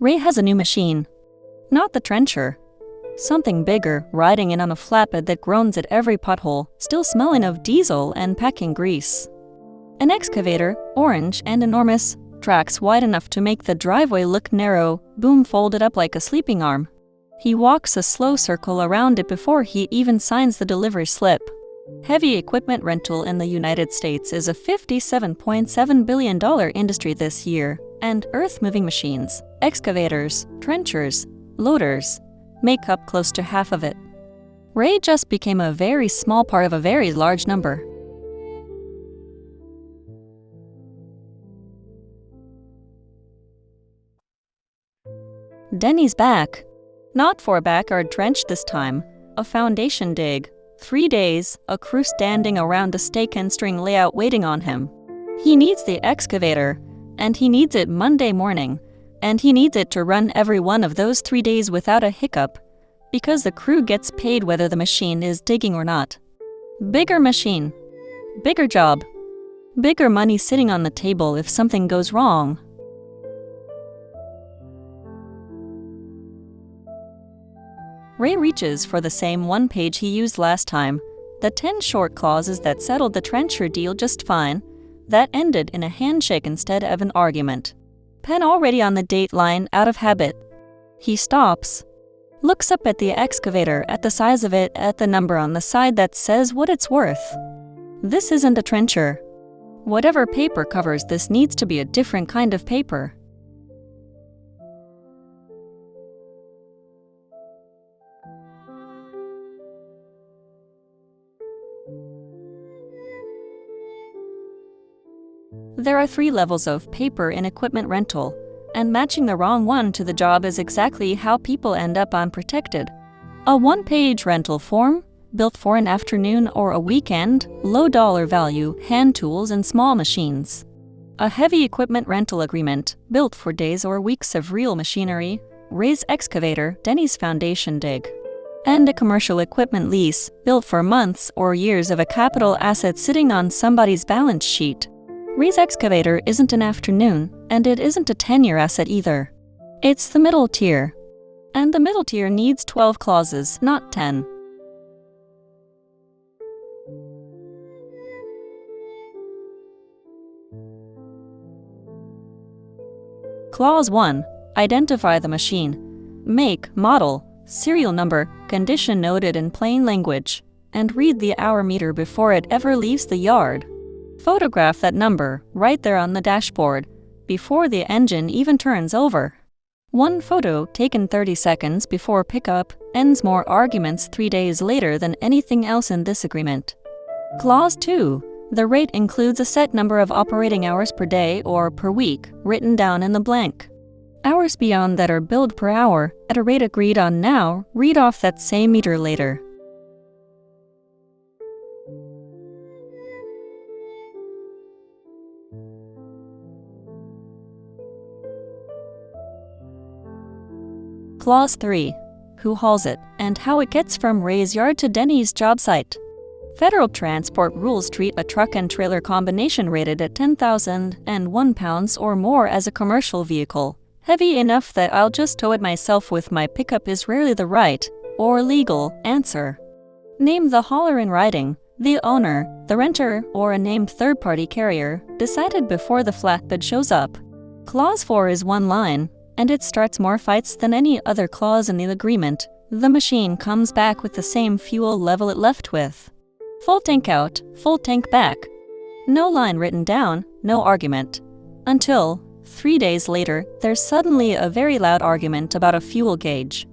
Ray has a new machine. Not the trencher. Something bigger, riding in on a flatbed that groans at every pothole, still smelling of diesel and packing grease. An excavator, orange and enormous, tracks wide enough to make the driveway look narrow, boom folded up like a sleeping arm. He walks a slow circle around it before he even signs the delivery slip. Heavy equipment rental in the United States is a $57.7 billion industry this year, and earth-moving machines, excavators, trenchers, loaders, make up close to half of it. Ray just became a very small part of a very large number. Denny's back. Not for a backyard trench this time, a foundation dig. 3 days, a crew standing around a stake and string layout waiting on him. He needs the excavator, and he needs it Monday morning, and he needs it to run every one of those 3 days without a hiccup, because the crew gets paid whether the machine is digging or not. Bigger machine. Bigger job. Bigger money sitting on the table if something goes wrong. Ray reaches for the same one page he used last time, the 10 short clauses that settled the trencher deal just fine, that ended in a handshake instead of an argument. Pen already on the date line, out of habit. He stops, looks up at the excavator, at the size of it, at the number on the side that says what it's worth. This isn't a trencher. Whatever paper covers this needs to be a different kind of paper. There are 3 levels of paper in equipment rental, and matching the wrong one to the job is exactly how people end up unprotected. A 1-page rental form, built for an afternoon or a weekend, low dollar value, hand tools and small machines. A heavy equipment rental agreement, built for days or weeks of real machinery, Ray's excavator, Denny's foundation dig. And a commercial equipment lease, built for months or years of a capital asset sitting on somebody's balance sheet. Ray's excavator isn't an afternoon, and it isn't a 10-year asset either. It's the middle tier. And the middle tier needs 12 clauses, not 10. Clause 1. Identify the machine. Make, model, serial number, condition noted in plain language, and read the hour meter before it ever leaves the yard. Photograph that number right there on the dashboard, before the engine even turns over. One photo taken 30 seconds before pickup ends more arguments 3 days later than anything else in this agreement. Clause 2. The rate includes a set number of operating hours per day or per week, written down in the blank. Hours beyond that are billed per hour, at a rate agreed on now, read off that same meter later. Clause 3. Who hauls it, and how it gets from Ray's yard to Denny's job site. Federal transport rules treat a truck and trailer combination rated at 10,001 pounds or more as a commercial vehicle, heavy enough that I'll just tow it myself with my pickup is rarely the right, or legal, answer. Name the hauler in writing, the owner, the renter, or a named third-party carrier, decided before the flatbed shows up. Clause 4 is one line, and it starts more fights than any other clause in the agreement. The machine comes back with the same fuel level it left with. Full tank out, full tank back. No line written down, no argument. Until, 3 days later, there's suddenly a very loud argument about a fuel gauge.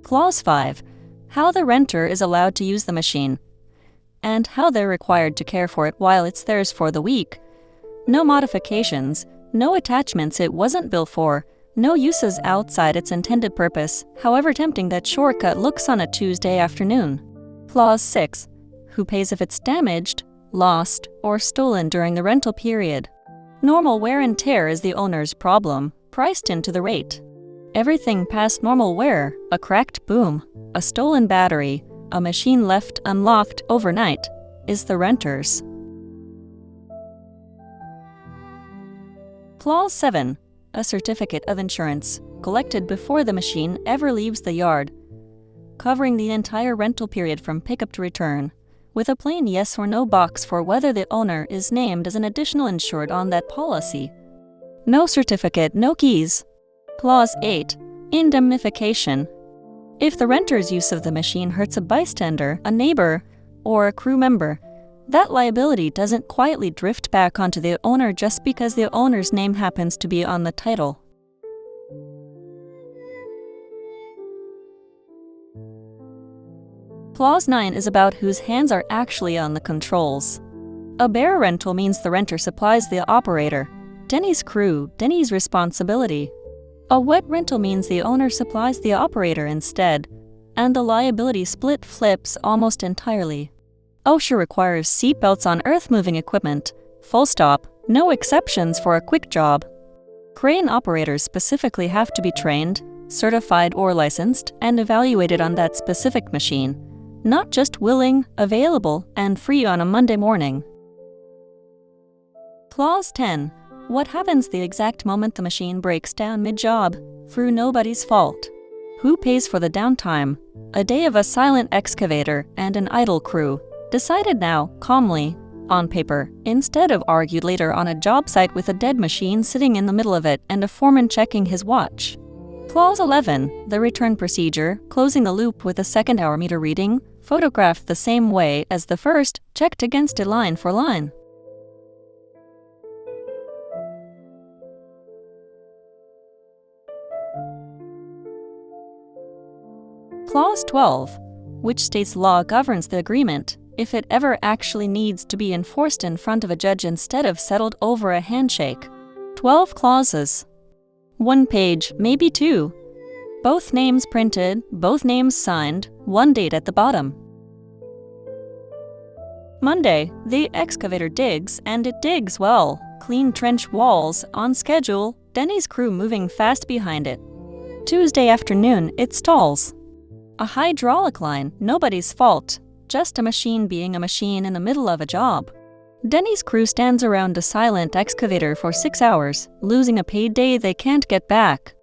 Clause 5. How the renter is allowed to use the machine, and how they're required to care for it while it's theirs for the week. No modifications, no attachments it wasn't built for, no uses outside its intended purpose, however tempting that shortcut looks on a Tuesday afternoon. Clause 6. Who pays if it's damaged, lost, or stolen during the rental period. Normal wear and tear is the owner's problem, priced into the rate. Everything past normal wear, a cracked boom, a stolen battery, a machine left unlocked overnight, is the renter's. Clause 7. A certificate of insurance, collected before the machine ever leaves the yard, covering the entire rental period from pickup to return, with a plain yes or no box for whether the owner is named as an additional insured on that policy. No certificate, no keys. Clause 8. Indemnification. If the renter's use of the machine hurts a bystander, a neighbor, or a crew member, that liability doesn't quietly drift back onto the owner just because the owner's name happens to be on the title. Clause 9 is about whose hands are actually on the controls. A bare rental means the renter supplies the operator. Denny's crew, Denny's responsibility. A wet rental means the owner supplies the operator instead, and the liability split flips almost entirely. OSHA requires seatbelts on earth-moving equipment, full stop, no exceptions for a quick job. Crane operators specifically have to be trained, certified or licensed, and evaluated on that specific machine, not just willing, available, and free on a Monday morning. Clause 10. What happens the exact moment the machine breaks down mid-job, through nobody's fault? Who pays for the downtime? A day of a silent excavator and an idle crew. Decided now, calmly, on paper, instead of argued later on a job site with a dead machine sitting in the middle of it and a foreman checking his watch. Clause 11. The return procedure, closing the loop with a second hour meter reading, photographed the same way as the first, checked against it line for line. Clause 12. Which state's law governs the agreement, if it ever actually needs to be enforced in front of a judge instead of settled over a handshake. 12 clauses. 1 page, maybe 2. Both names printed, both names signed, 1 date at the bottom. Monday, the excavator digs, and it digs well. Clean trench walls, on schedule, Denny's crew moving fast behind it. Tuesday afternoon, it stalls. A hydraulic line, nobody's fault, just a machine being a machine in the middle of a job. Denny's crew stands around a silent excavator for 6 hours, losing a paid day they can't get back.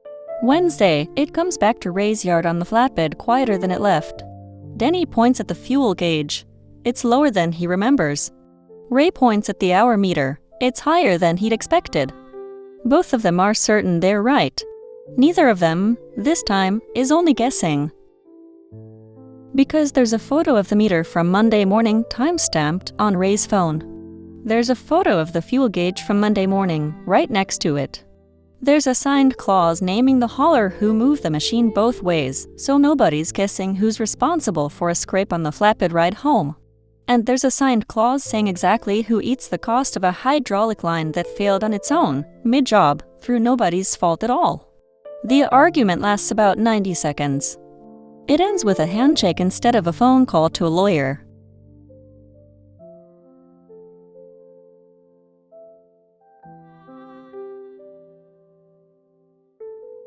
Wednesday, it comes back to Ray's yard on the flatbed quieter than it left. Denny points at the fuel gauge. It's lower than he remembers. Ray points at the hour meter. It's higher than he'd expected. Both of them are certain they're right. Neither of them, this time, is only guessing. Because there's a photo of the meter from Monday morning time-stamped on Ray's phone. There's a photo of the fuel gauge from Monday morning right next to it. There's a signed clause naming the hauler who moved the machine both ways, so nobody's guessing who's responsible for a scrape on the flatbed ride home. And there's a signed clause saying exactly who eats the cost of a hydraulic line that failed on its own, mid-job, through nobody's fault at all. The argument lasts about 90 seconds. It ends with a handshake instead of a phone call to a lawyer.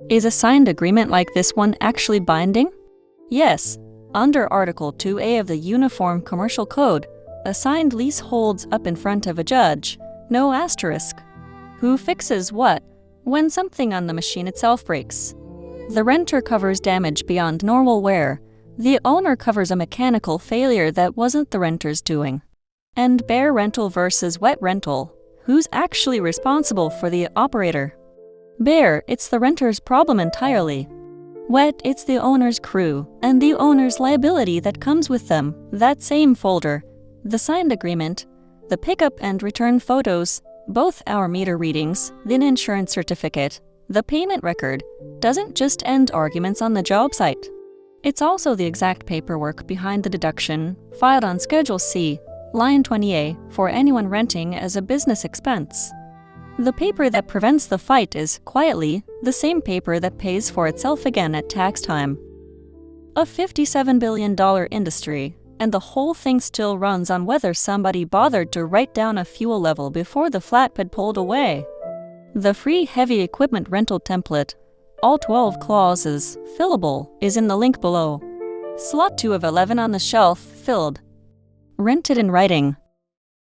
Is a signed agreement like this one actually binding? Yes. Under Article 2A of the Uniform Commercial Code, a signed lease holds up in front of a judge, no asterisk. Who fixes what, when something on the machine itself breaks? The renter covers damage beyond normal wear. The owner covers a mechanical failure that wasn't the renter's doing. And bare rental versus wet rental. Who's actually responsible for the operator? Bare, it's the renter's problem entirely. Wet, it's the owner's crew, and the owner's liability that comes with them, that same folder, the signed agreement, the pickup and return photos, both hour meter readings, the insurance certificate, the payment record, doesn't just end arguments on the job site. It's also the exact paperwork behind the deduction, filed on Schedule C, Line 20A, for anyone renting as a business expense. The paper that prevents the fight is, quietly, the same paper that pays for itself again at tax time. A $57 billion industry, and the whole thing still runs on whether somebody bothered to write down a fuel level before the flatbed pulled away. The free heavy equipment rental template, all 12 clauses, fillable, is in the link below. Slot 2 of 11 on the shelf, filled. Rent it in writing.